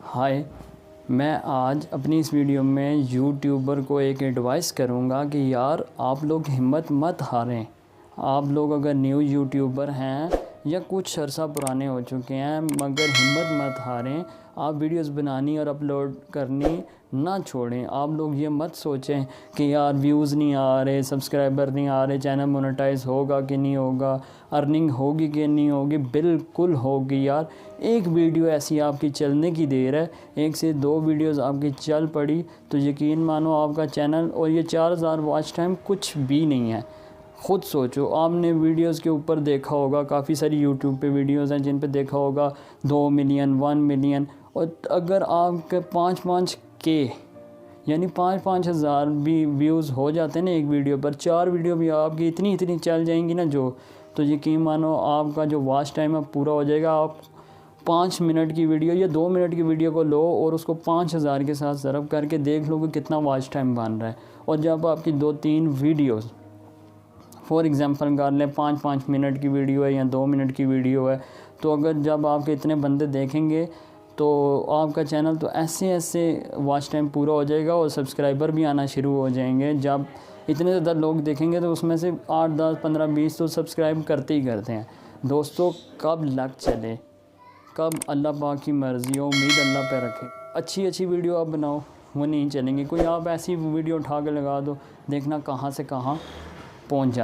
हाय, मैं आज अपनी इस वीडियो में यूट्यूबर को एक एडवाइस करूंगा कि यार आप लोग हिम्मत मत हारें। आप लोग अगर न्यू यूट्यूबर हैं या कुछ अरसा पुराने हो चुके हैं मगर हिम्मत मत हारें। आप वीडियोस बनानी और अपलोड करनी ना छोड़ें। आप लोग ये मत सोचें कि यार व्यूज़ नहीं आ रहे, सब्सक्राइबर नहीं आ रहे, चैनल मोनेटाइज होगा कि नहीं होगा, अर्निंग होगी कि नहीं होगी। बिल्कुल होगी यार। एक वीडियो ऐसी आपकी चलने की देर है, 1 से 2 वीडियोस आपकी चल पड़ी तो यकीन मानो आपका चैनल और ये 4000 वॉच टाइम कुछ भी नहीं है। ख़ुद सोचो, आपने वीडियोस के ऊपर देखा होगा, काफ़ी सारी यूट्यूब पे वीडियोस हैं जिन पे देखा होगा 2 मिलियन 1 मिलियन। और अगर आपके 5-5 के यानी 5-5 हज़ार भी व्यूज़ हो जाते हैं ना एक वीडियो पर, 4 वीडियो भी आपकी इतनी चल जाएंगी ना तो यकीन मानो आपका जो वॉच टाइम है पूरा हो जाएगा। आप 5 मिनट की वीडियो या 2 मिनट की वीडियो को लो और उसको 5000 के साथ ज़रब करके देख लो कि कितना वॉच टाइम बन रहा है। और जब आपकी 2-3 वीडियोस फॉर एग्ज़ाम्पल कर लें 5-5 मिनट की वीडियो है या 2 मिनट की वीडियो है, तो अगर जब आपके इतने बंदे देखेंगे तो आपका चैनल तो ऐसे वॉच टाइम पूरा हो जाएगा और सब्सक्राइबर भी आना शुरू हो जाएंगे। जब इतने ज़्यादा लोग देखेंगे तो उसमें से 8, 10, 15, 20 तो सब्सक्राइब करते ही करते हैं। दोस्तों, कब लक चले, कब अल्लाह पाक की मर्ज़ी हो, उम्मीद अल्लाह पे रखें। अच्छी वीडियो आप बनाओ, वो नहीं चलेंगी। कोई आप ऐसी वीडियो उठा के लगा दो, देखना कहाँ से कहाँ पहुँच जाती है।